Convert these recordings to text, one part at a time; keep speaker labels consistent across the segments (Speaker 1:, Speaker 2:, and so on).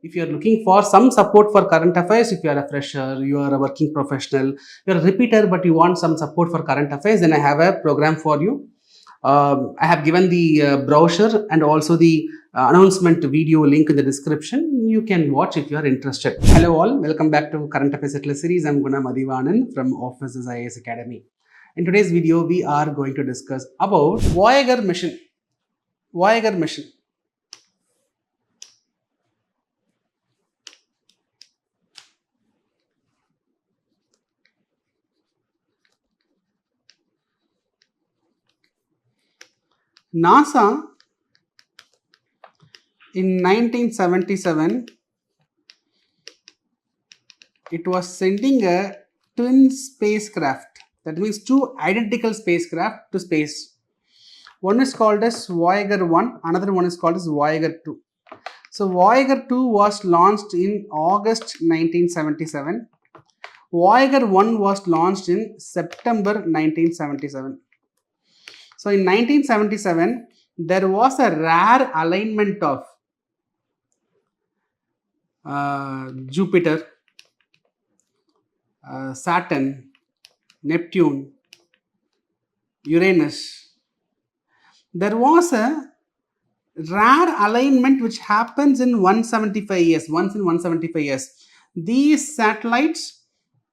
Speaker 1: if you are looking for some support for current affairs, if you are a fresher, you are a working professional, you are a repeater, but you want some support for current affairs, then I have a program for you. I have given the brochure and also the announcement video link in the description. You can watch if you are interested. Hello all, welcome back to Current Affairs Hitlist series. I am Guna Mathivanan from Offices IAS Academy. In today's video, we are going to discuss about Voyager Mission. Voyager Mission. NASA in 1977, it was sending a twin spacecraft. That means two identical spacecraft to space. One is called as Voyager 1, another one is called as Voyager 2. So Voyager 2 was launched in August 1977. Voyager 1 was launched in September 1977. So in 1977, there was a rare alignment of Jupiter, Saturn, Neptune, Uranus. There was a rare alignment which happens in 175 years, once in 175 years. These satellites,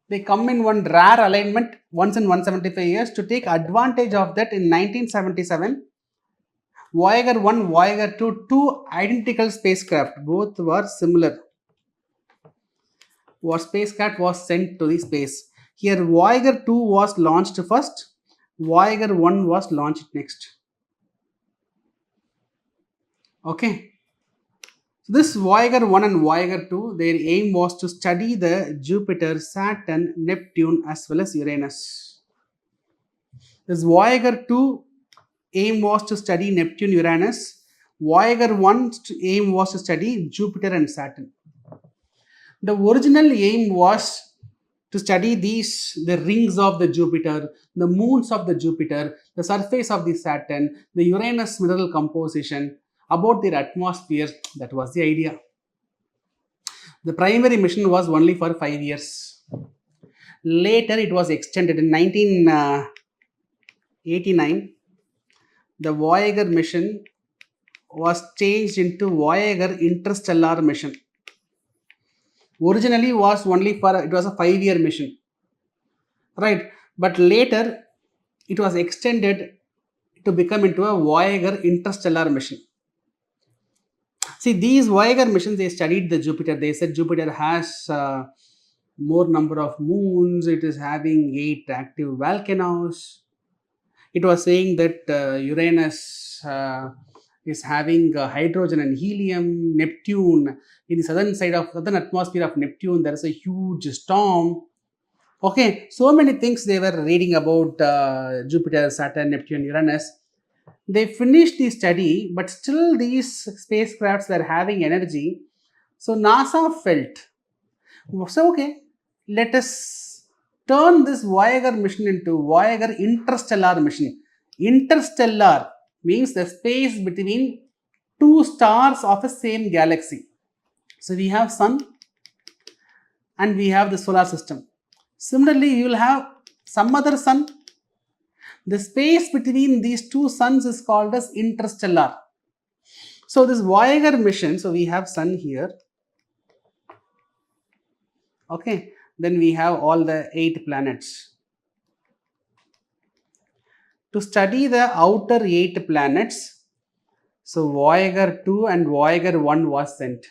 Speaker 1: they come in one rare alignment once in 175 years. To take advantage of that, in 1977, Voyager 1, Voyager 2, two identical spacecraft, both were similar. What spacecraft was sent to the space. Here Voyager 2 was launched first, Voyager 1 was launched next. Okay. So this Voyager 1 and Voyager 2, their aim was to study the Jupiter, Saturn, Neptune as well as Uranus. This Voyager 2 aim was to study Neptune, Uranus. Voyager 1 aim was to study Jupiter and Saturn. The original aim was to study the rings of the Jupiter, the moons of the Jupiter, the surface of the Saturn, the Uranus mineral composition, about their atmosphere. That was the idea. The primary mission was only for 5 years. Later it was extended in 1989. The Voyager mission was changed into Voyager Interstellar mission. Originally was only for, it was a 5-year mission, right? But later it was extended to become into a Voyager Interstellar mission. See, these Voyager missions, they studied the Jupiter. They said Jupiter has more number of moons. It is having 8 active volcanoes. It was saying that Uranus is having hydrogen and helium. Neptune, in the southern atmosphere of Neptune, there is a huge storm. Okay, so many things they were reading about Jupiter, Saturn, Neptune, Uranus. They finished the study, but still these spacecrafts were having energy. So NASA felt, so okay, let us turn this Voyager mission into Voyager Interstellar mission. Interstellar means the space between two stars of a same galaxy. So we have Sun and we have the solar system. Similarly, you will have some other sun. The space between these two suns is called as interstellar. So this Voyager mission, so we have Sun here. Okay, then we have all the 8 planets. To study the outer 8 planets, so Voyager 2 and Voyager 1 was sent.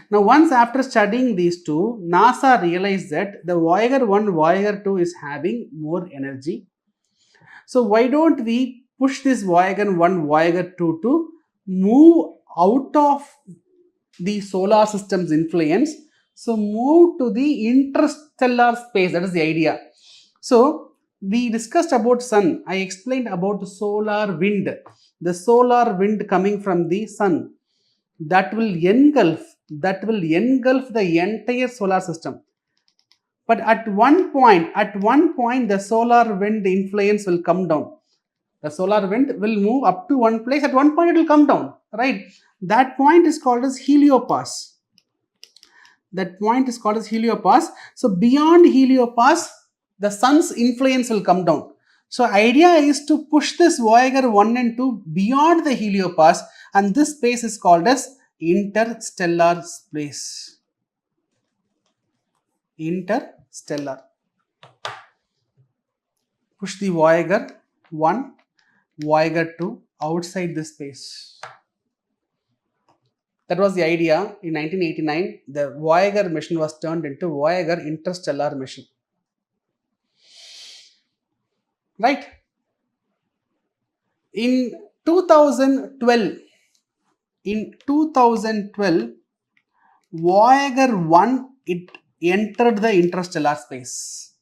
Speaker 1: Now once after studying these two, NASA realized that the Voyager 1, Voyager 2 is having more energy. So why don't we push this Voyager 1, Voyager 2 to move out of the solar system's influence. So move to the interstellar space. That is the idea. So we discussed about sun. I explained about the solar wind. The solar wind coming from the sun that will engulf the entire solar system. But at one point, the solar wind influence will come down. The solar wind will move up to one place. At one point, it will come down, right? That point is called as heliopause. That point is called as heliopause. So beyond heliopause, the sun's influence will come down. So idea is to push this Voyager 1 and 2 beyond the heliopause, and this space is called as interstellar space. Interstellar. Push the Voyager 1, Voyager 2 outside this space. That was the idea. In 1989, the Voyager mission was turned into Voyager Interstellar Mission. Right? In 2012, Voyager 1, it entered the interstellar space.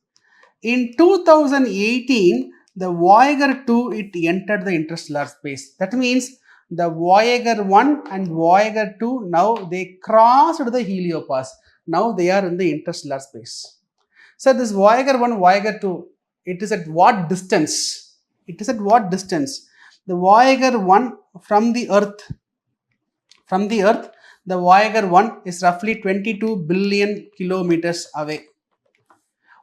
Speaker 1: In 2018, the Voyager 2, it entered the interstellar space. That means the Voyager 1 and Voyager 2, now they crossed the heliopause. Now they are in the interstellar space. So this Voyager 1, Voyager 2, it is at what distance? It is at what distance? The Voyager 1 from the Earth, the Voyager 1 is roughly 22 billion kilometers away.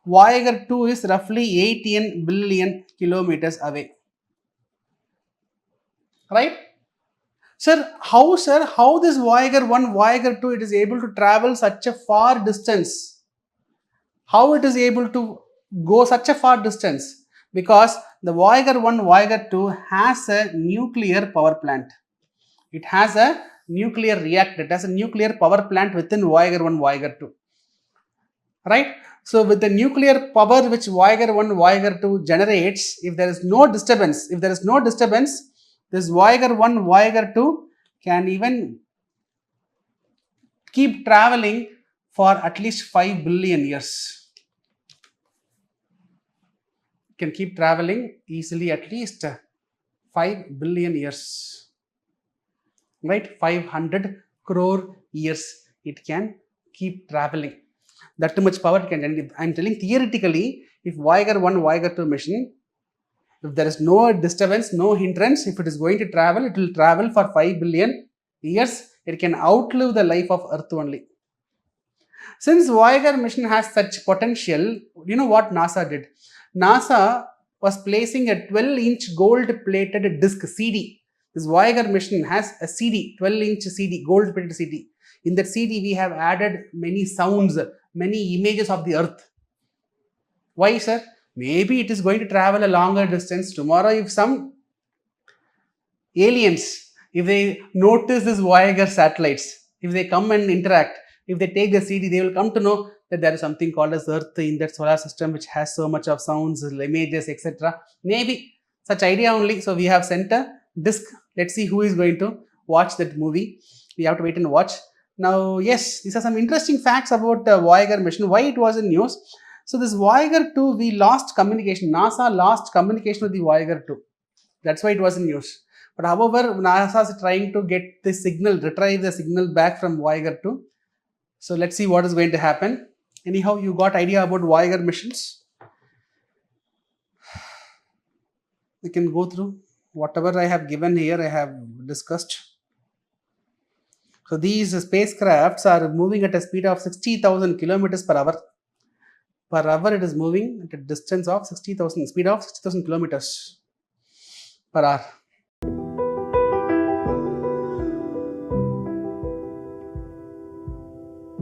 Speaker 1: Voyager 2 is roughly 18 billion kilometers away. Right? Sir, how this Voyager 1, Voyager 2, it is able to travel such a far distance? How it is able to go such a far distance? Because the Voyager 1, Voyager 2 has a nuclear power plant. It has a nuclear reactor. It has a nuclear power plant within Voyager 1, Voyager 2. Right? So with the nuclear power which Voyager 1, Voyager 2 generates, if there is no disturbance, this Voyager 1, Voyager 2 can even keep traveling for at least 5 billion years. It can keep traveling easily at least 5 billion years. Right? 500 crore years it can keep traveling. That too much power it can generate. I am telling theoretically, if Voyager 1, Voyager 2 mission, if there is no disturbance, no hindrance, if it is going to travel, it will travel for 5 billion years. It can outlive the life of Earth only. Since Voyager mission has such potential, you know what NASA did? NASA was placing a 12-inch gold-plated disc CD. This Voyager mission has a CD, 12-inch CD, gold-plated CD. In that CD, we have added many sounds, many images of the Earth. Why, sir? Maybe it is going to travel a longer distance. Tomorrow, if some aliens, if they notice this Voyager satellites, if they come and interact, if they take the CD, they will come to know that there is something called as Earth in that solar system which has so much of sounds, images, etc. Maybe such idea only. So we have sent a disc. Let's see who is going to watch that movie. We have to wait and watch. Now, yes, these are some interesting facts about Voyager mission, why it was in news. So this Voyager 2, we lost communication. NASA lost communication with the Voyager 2. That's why it was in news. But however, NASA is trying to get the signal, retrieve the signal back from Voyager 2. So let's see what is going to happen. Anyhow, you got idea about Voyager missions. We can go through whatever I have given here, I have discussed. So these spacecrafts are moving at a speed of 60,000 kilometers per hour. Per hour it is moving at a distance of 60,000, speed of 60,000 kilometers per hour.